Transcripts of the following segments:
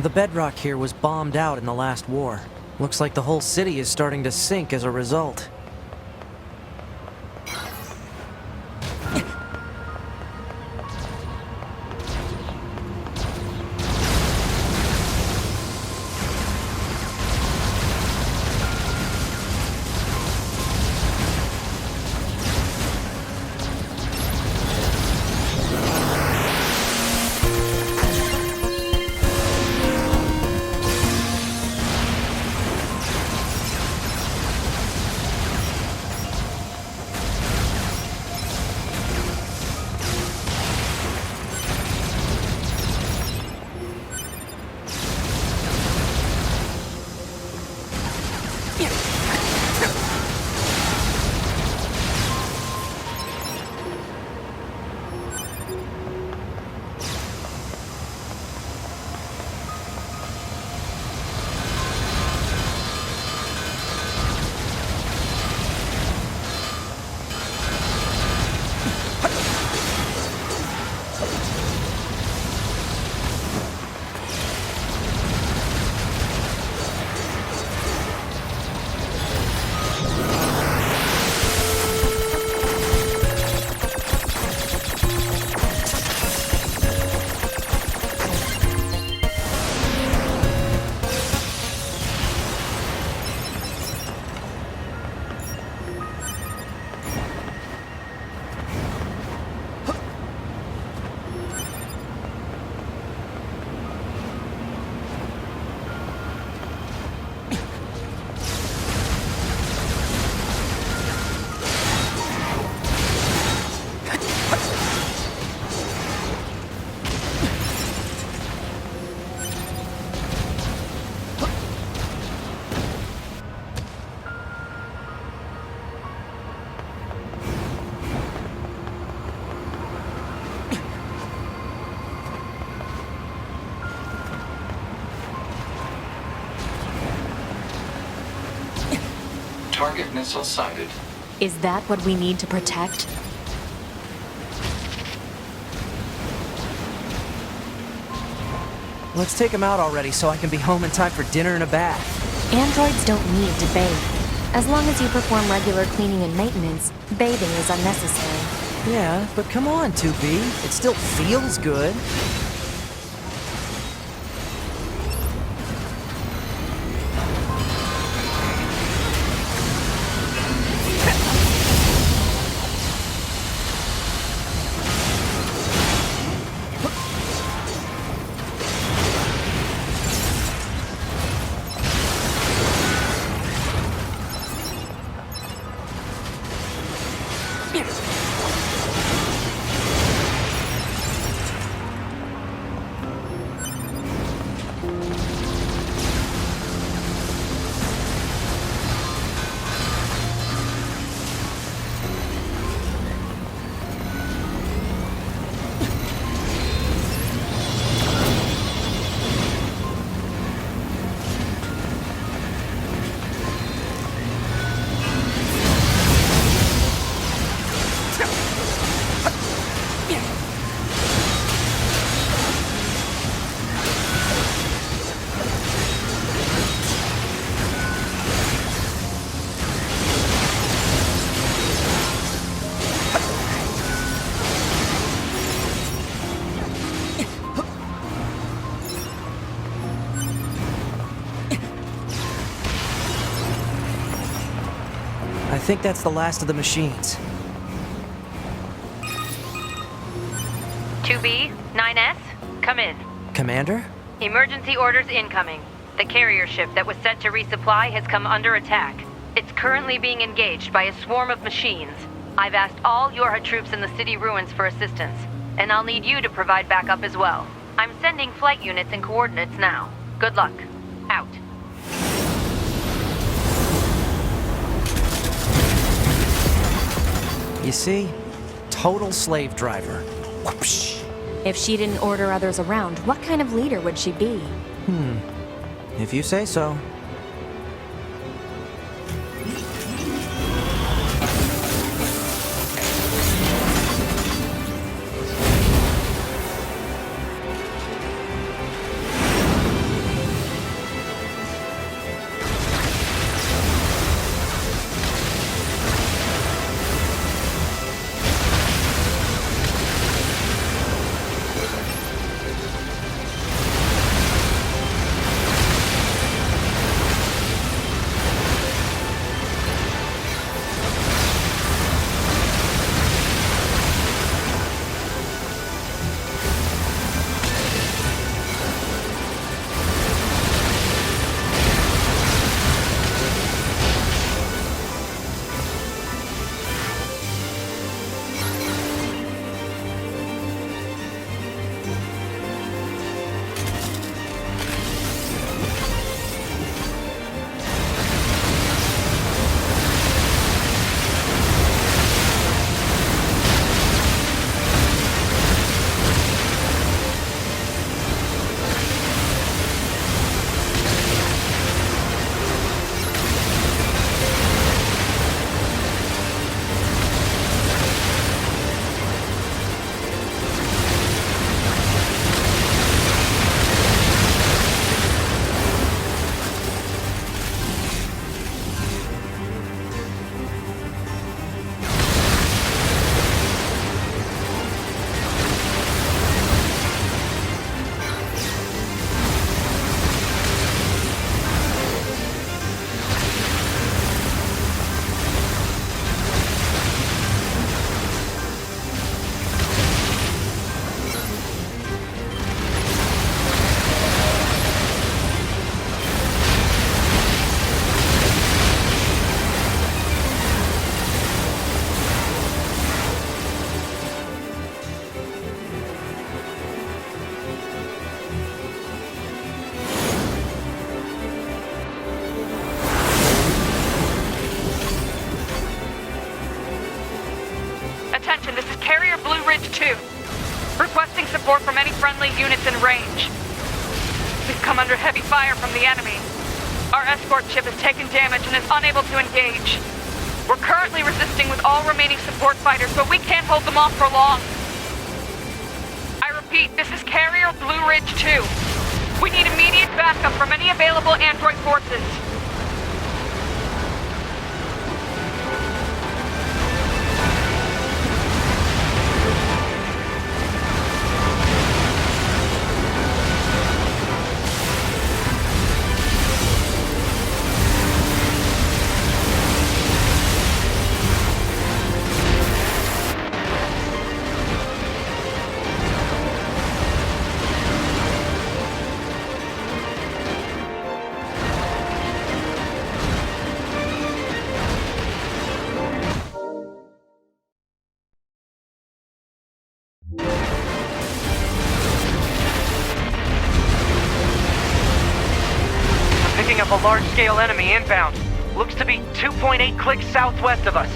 The bedrock here was bombed out in the last war. Looks like the whole city is starting to sink as a result. Target missile sighted. Is that what we need to protect? Let's take him out already so I can be home in time for dinner and a bath. Androids don't need to bathe. As long as you perform regular cleaning and maintenance, bathing is unnecessary. Yeah, but come on, 2B. It still feels good. I think that's the last of the machines. 2B, 9S, come in. Commander? Emergency orders incoming. The carrier ship that was sent to resupply has come under attack. It's currently being engaged by a swarm of machines. I've asked all Yorha troops in the city ruins for assistance, and I'll need you to provide backup as well. I'm sending flight units and coordinates now. Good luck. Out. You see? Total slave driver. Whoopsh. If she didn't order others around, what kind of leader would she be? If you say so. 2. Requesting support from any friendly units in range. We've come under heavy fire from the enemy. Our escort ship has taken damage and is unable to engage. We're currently resisting with all remaining support fighters, but we can't hold them off for long. I repeat, this is Carrier Blue Ridge 2. We need immediate backup from any available android forces. Picking up a large-scale enemy inbound. Looks to be 2.8 clicks southwest of us.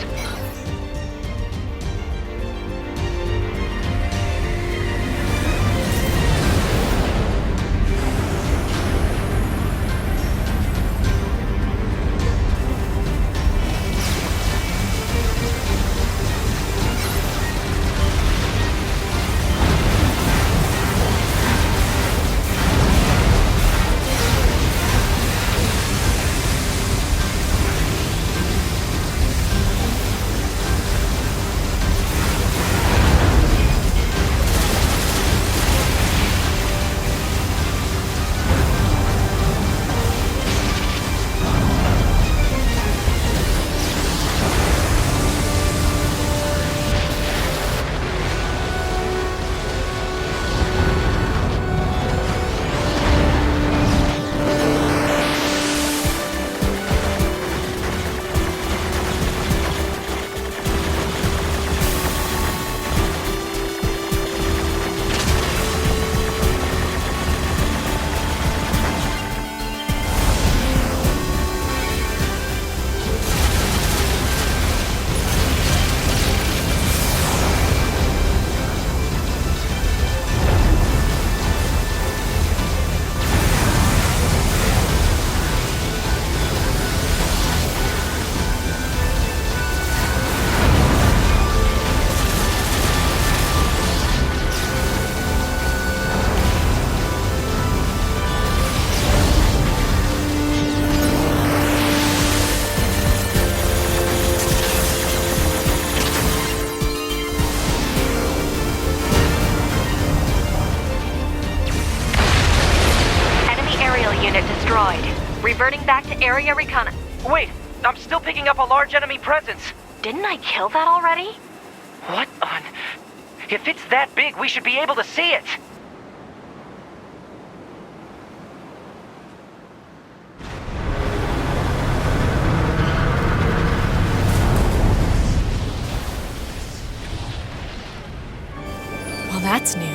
Reverting back to area recon. Wait, I'm still picking up a large enemy presence. Didn't I kill that already? What on... If it's that big, we should be able to see it. Well, that's new.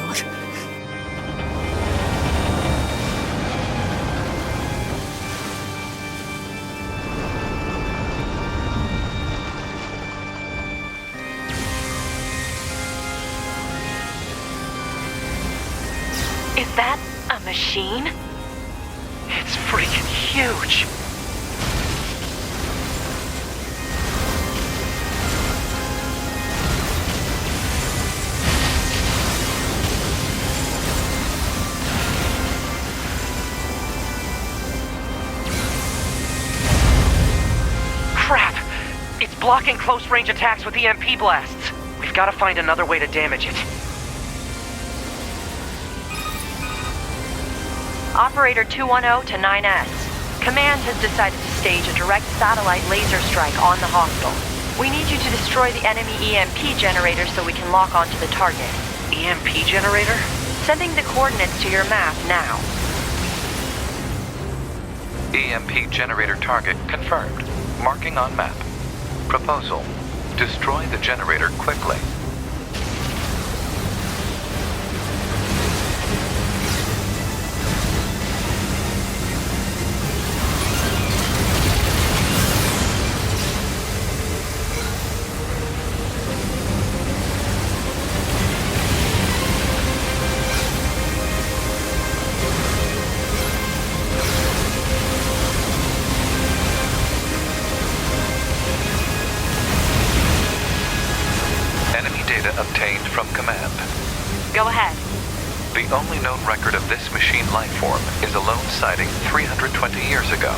Is that a machine? It's freaking huge. Crap! It's blocking close-range attacks with EMP blasts. We've got to find another way to damage it. Operator 210 to 9S. Command has decided to stage a direct satellite laser strike on the hostile. We need you to destroy the enemy EMP generator so we can lock onto the target. EMP generator? Sending the coordinates to your map now. EMP generator target confirmed. Marking on map. Proposal: destroy the generator quickly. Go ahead. The only known record of this machine life form is a lone sighting 320 years ago.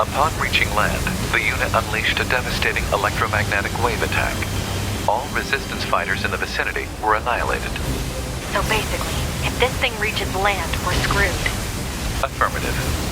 Upon reaching land, the unit unleashed a devastating electromagnetic wave attack. All resistance fighters in the vicinity were annihilated. So basically, if this thing reaches land, we're screwed. Affirmative.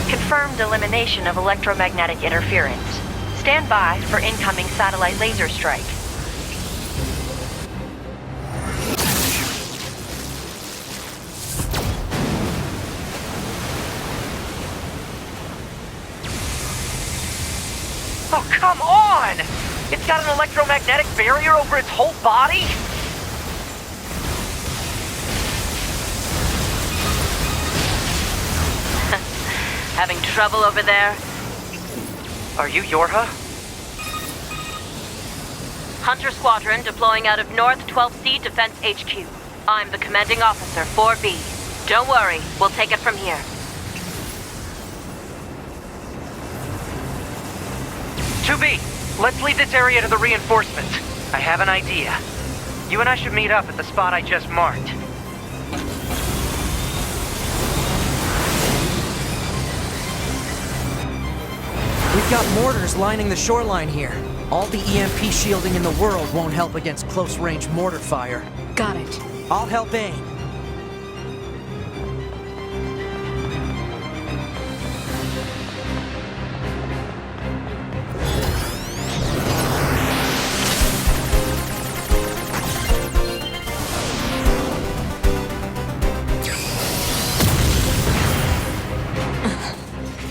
Confirmed elimination of electromagnetic interference. Stand by for incoming satellite laser strike. Oh, come on! It's got an electromagnetic barrier over its whole body? Having trouble over there? Are you Yorha? Hunter Squadron deploying out of North 12C Defense HQ. I'm the commanding officer, 4B. Don't worry, we'll take it from here. 2B, let's leave this area to the reinforcements. I have an idea. You and I should meet up at the spot I just marked. We've got mortars lining the shoreline here. All the EMP shielding in the world won't help against close-range mortar fire. Got it. I'll help aim.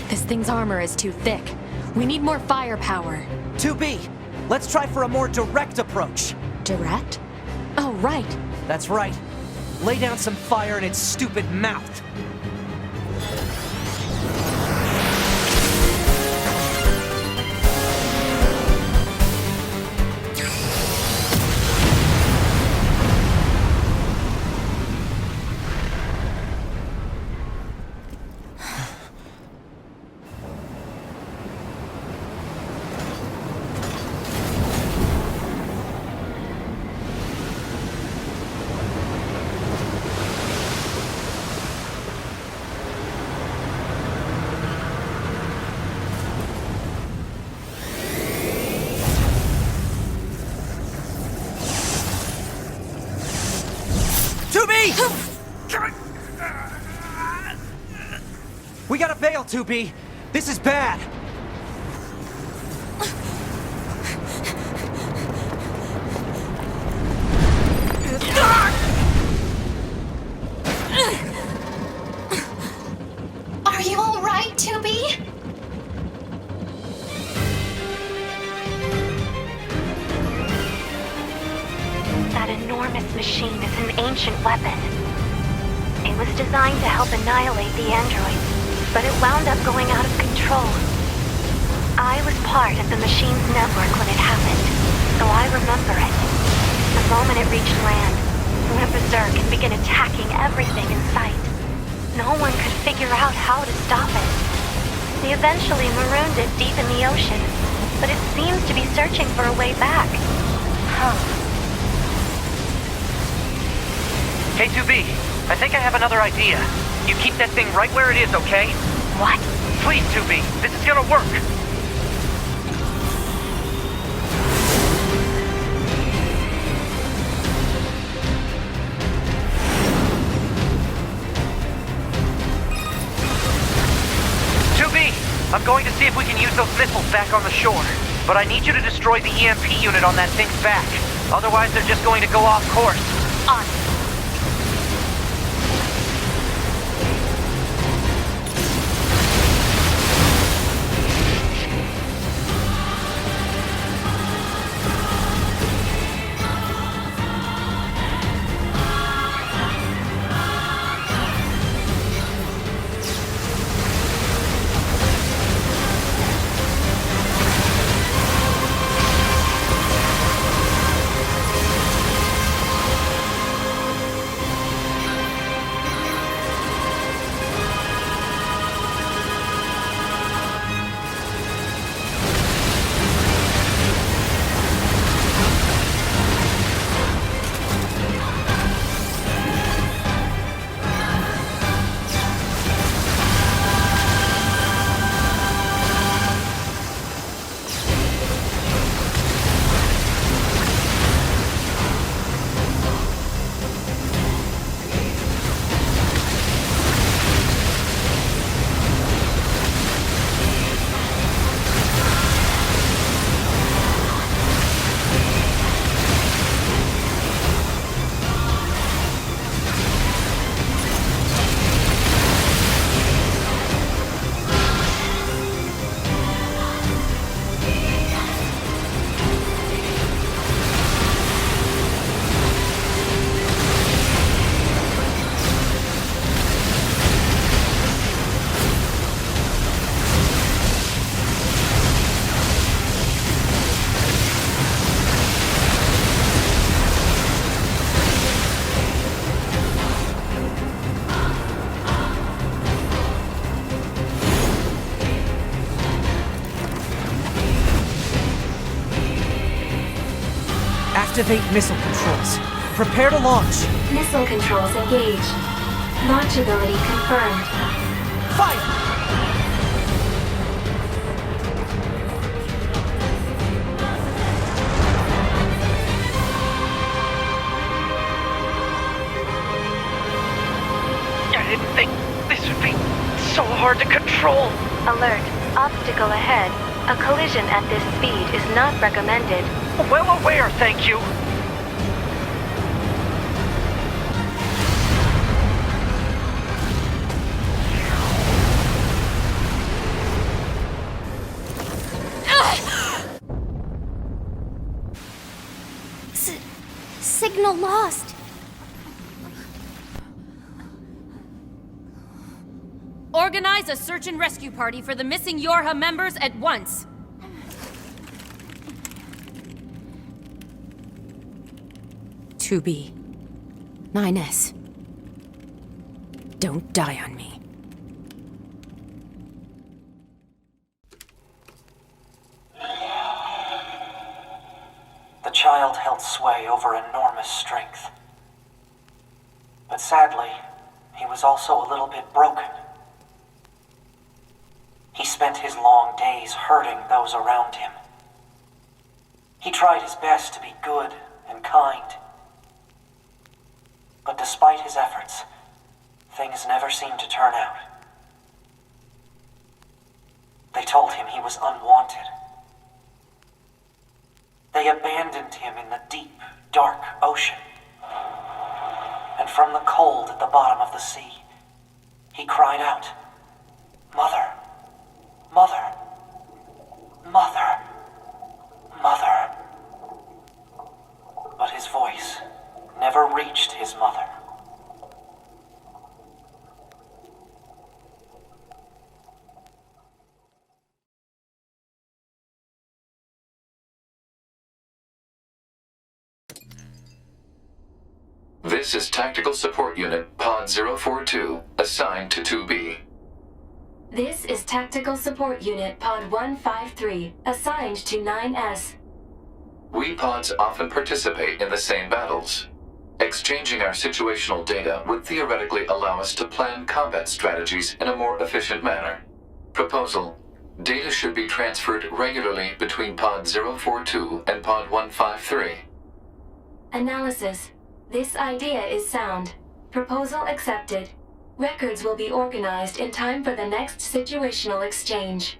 This thing's armor is too thick. We need more firepower. 2B, let's try for a more direct approach. Direct? Oh, right. That's right. Lay down some fire in its stupid mouth. We gotta bail, 2B. This is bad. Are you all right, 2B? That enormous machine is an ancient weapon. It was designed to help annihilate the androids, but it wound up going out of control. I was part of the machine's network when it happened, so I remember it. The moment it reached land, it went berserk and began attacking everything in sight. No one could figure out how to stop it. They eventually marooned it deep in the ocean, but it seems to be searching for a way back. Huh. K2B, I think I have another idea. You keep that thing right where it is, okay? What? Please, 2B, this is gonna work! I'm going to see if we can use those missiles back on the shore. But I need you to destroy the EMP unit on that thing's back. Otherwise, they're just going to go off course. On. Activate missile controls. Prepare to launch. Missile controls engaged. Launchability confirmed. Fire! I didn't think this would be so hard to control. Alert. Obstacle ahead. A collision at this speed is not recommended. Well aware, thank you. Signal lost. Organize a search and rescue party for the missing Yorha members at once. To be 9S. Don't die on me. The child held sway over enormous strength. But sadly, he was also a little bit broken. He spent his long days hurting those around him. He tried his best to be good and kind. But despite his efforts, things never seemed to turn out. They told him he was unwanted. They abandoned him in the deep, dark ocean. And from the cold at the bottom of the sea, he cried out, "Mother, Mother, Mother, Mother." But his voice never reached his mother. This is Tactical Support Unit Pod 042, assigned to 2B. This is Tactical Support Unit Pod 153, assigned to 9S. We pods often participate in the same battles. Exchanging our situational data would theoretically allow us to plan combat strategies in a more efficient manner. Proposal: data should be transferred regularly between Pod 042 and Pod 153. Analysis. This idea is sound. Proposal accepted. Records will be organized in time for the next situational exchange.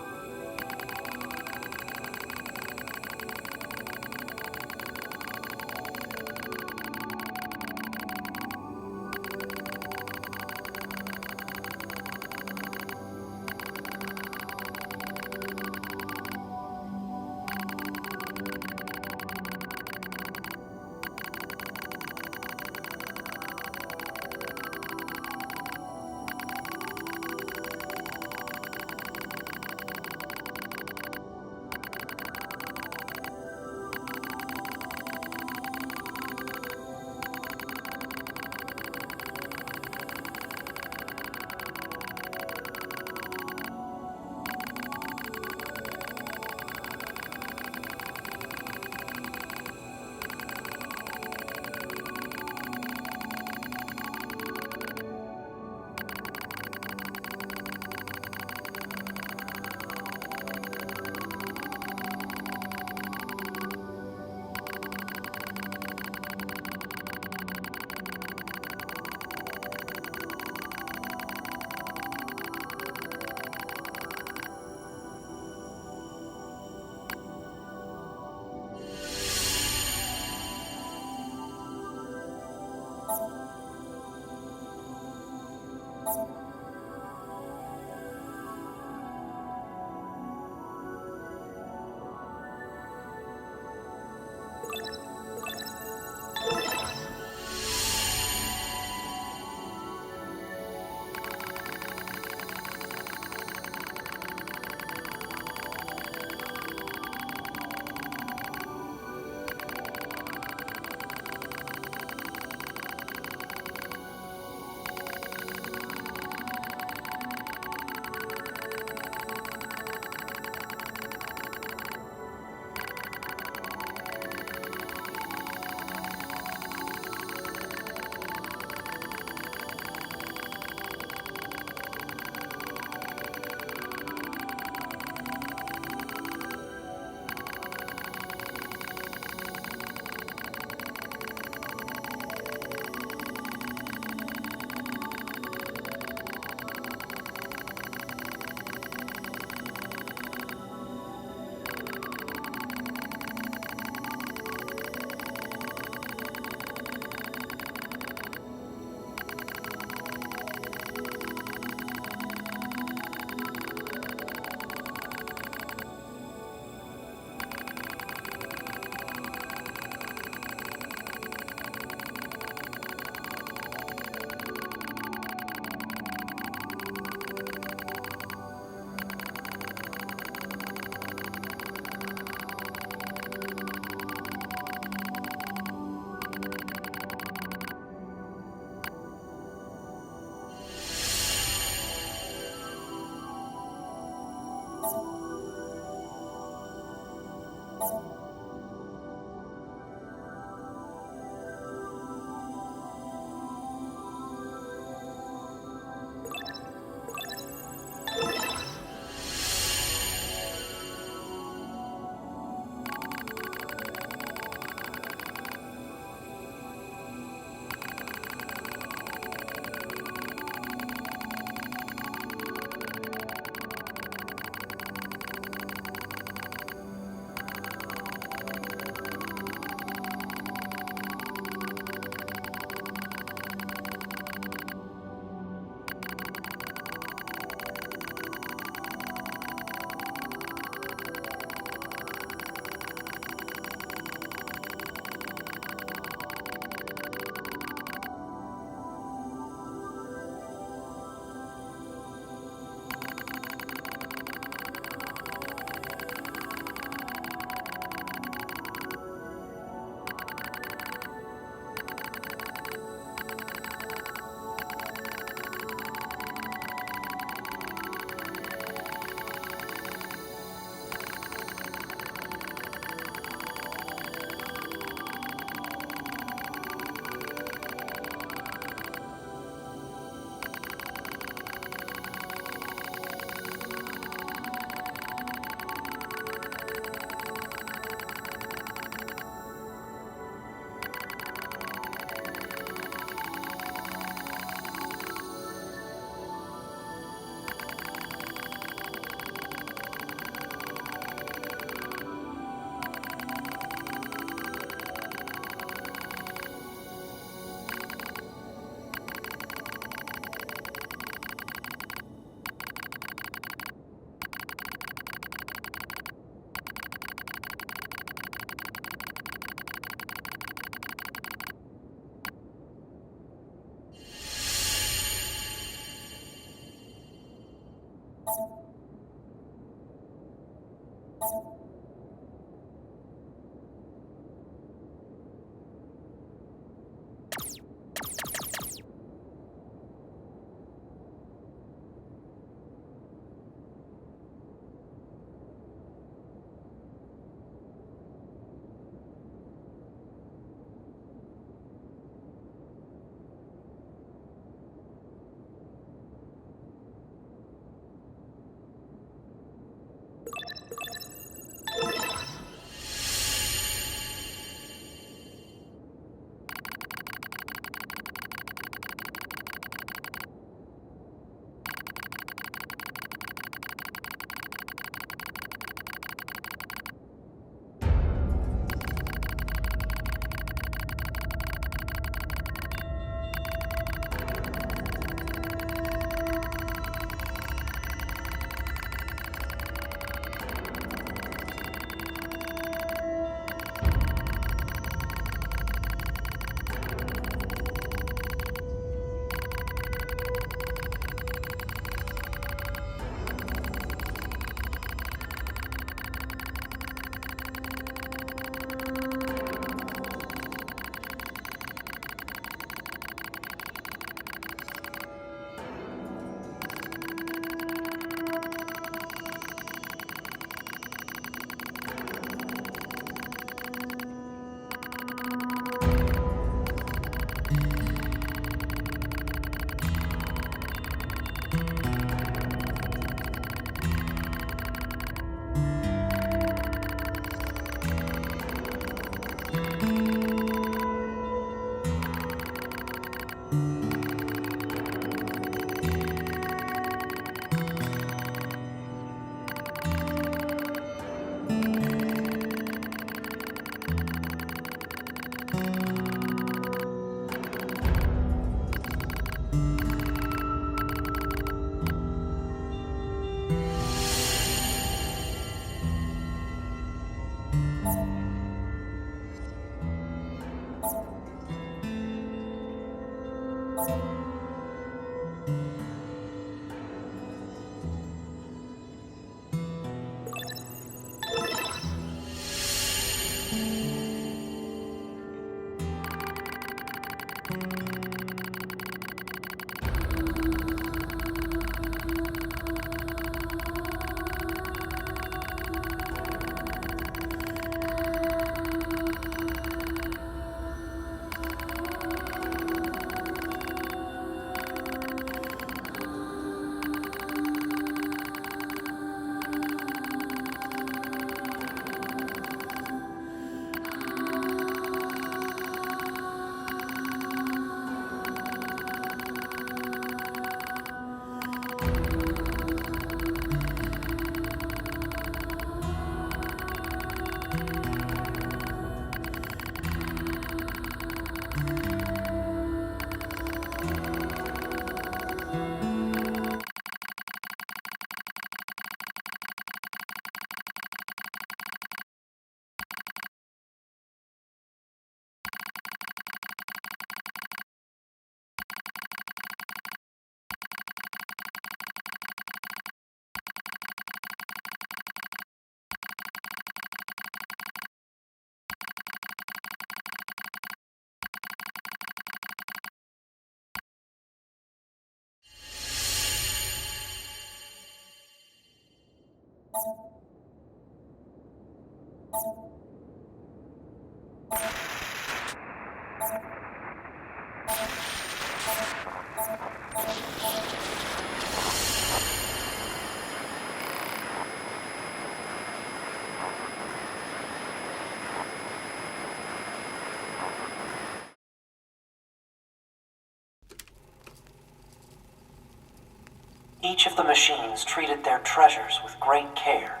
Each of the machines treated their treasures with great care.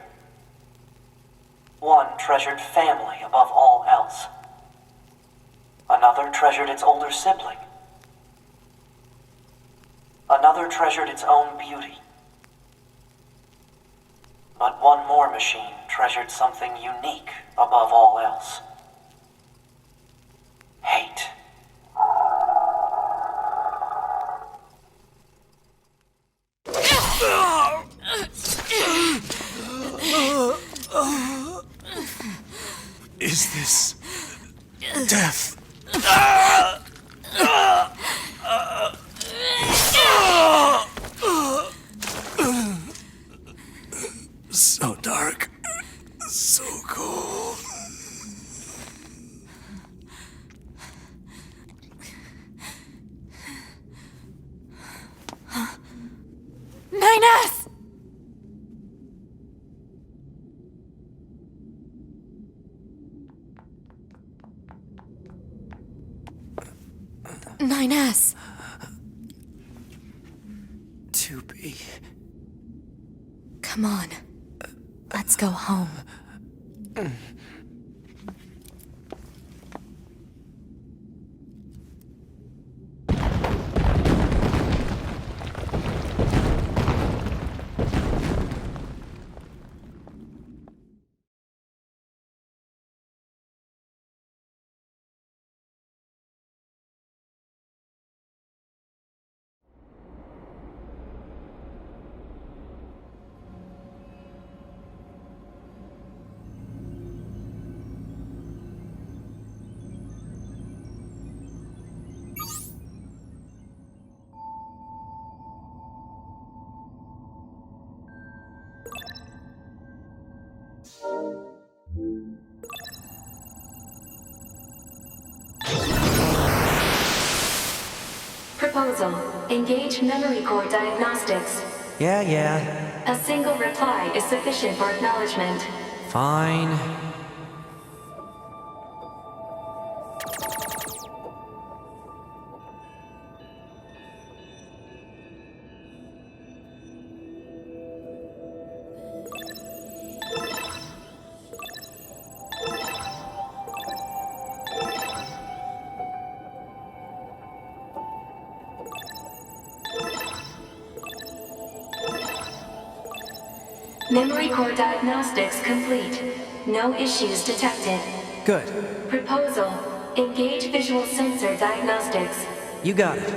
One treasured family above all else. Another treasured its older sibling. Another treasured its own beauty. But one more machine treasured something unique above all else. Hate. Is this death? So dark, so cold. NieR! 2B. Come on. Let's go home. Proposal. Engage memory core diagnostics. Yeah. A single reply is sufficient for acknowledgement. Fine. Memory core diagnostics complete. No issues detected. Good. Proposal. Engage visual sensor diagnostics. You got it.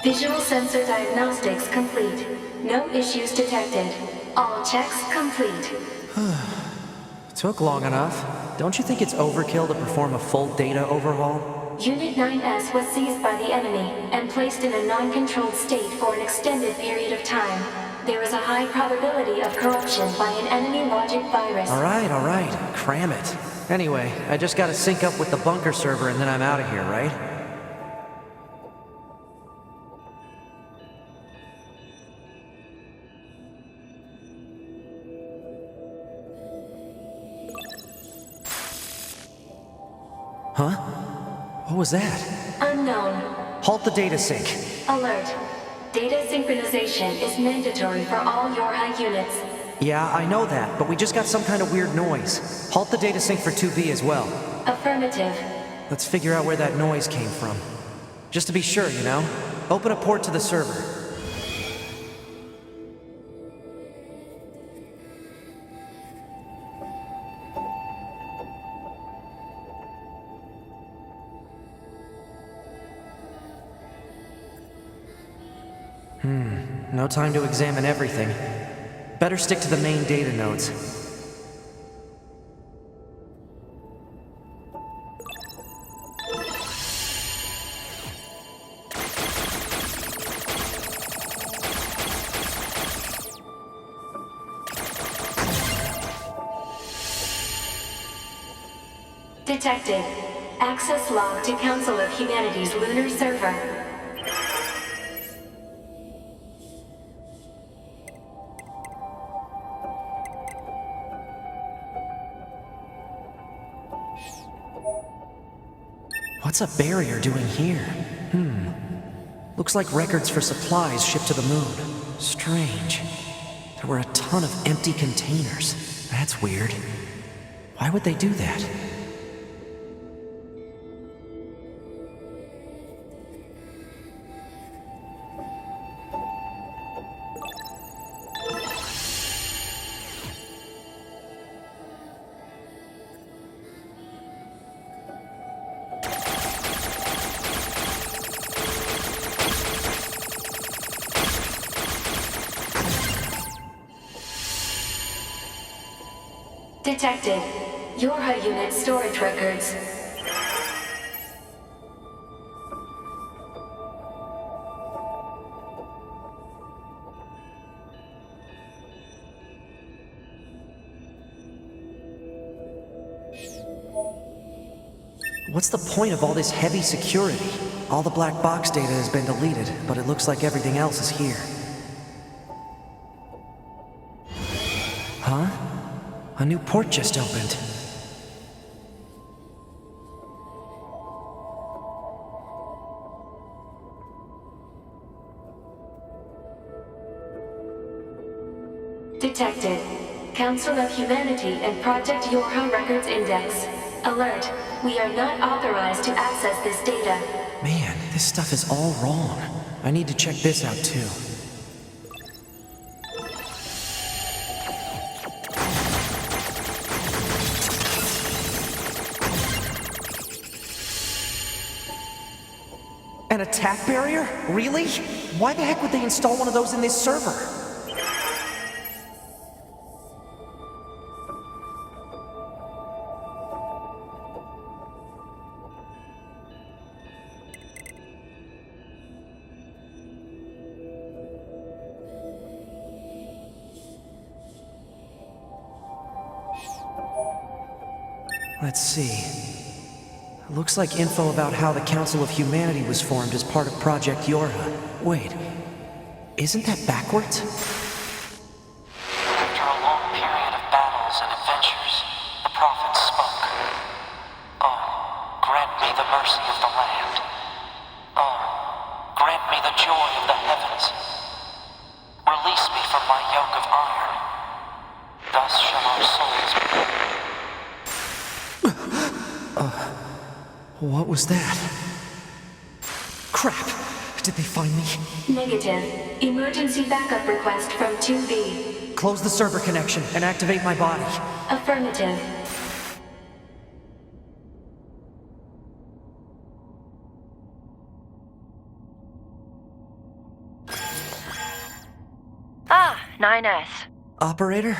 Visual sensor diagnostics complete. No issues detected. All checks complete. Took long enough. Don't you think it's overkill to perform a full data overhaul? Unit 9S was seized by the enemy and placed in a non-controlled state for an extended period of time. There is a high probability of corruption by an enemy logic virus. All right. Cram it. Anyway, I just gotta sync up with the bunker server and then I'm out of here, right? Huh? What was that? Unknown. Halt the data sync. Alert. Data synchronization is mandatory for all YORHA units. Yeah, I know that, but we just got some kind of weird noise. Halt the data sync for 2B as well. Affirmative. Let's figure out where that noise came from. Just to be sure, you know? Open a port to the server. No time to examine everything. Better stick to the main data nodes. Detected. Access log to Council of Humanity's lunar server. What's a barrier doing here? Looks like records for supplies shipped to the moon. Strange. There were a ton of empty containers. That's weird. Why would they do that? Detected. Yorha unit storage records. What's the point of all this heavy security? All the black box data has been deleted, but it looks like everything else is here. Huh? A new port just opened. Detected. Council of Humanity and Project Yorha Records Index. Alert. We are not authorized to access this data. Man, this stuff is all wrong. I need to check this out too. An attack barrier? Really? Why the heck would they install one of those in this server? Let's see. Looks like info about how the Council of Humanity was formed as part of Project Yorha. Wait, isn't that backwards? After a long period of battles and adventures, the prophets spoke. Oh, grant me the mercy of the land. Oh, grant me the joy of the heavens. Release me from my yoke of iron. Thus shall our souls be. What was that? Crap! Did they find me? Negative. Emergency backup request from 2B. Close the server connection and activate my body. Affirmative. Ah, 9S. Operator?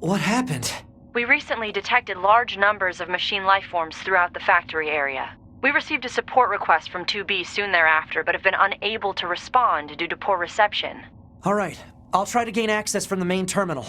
What happened? We recently detected large numbers of machine lifeforms throughout the factory area. We received a support request from 2B soon thereafter, but have been unable to respond due to poor reception. All right, I'll try to gain access from the main terminal.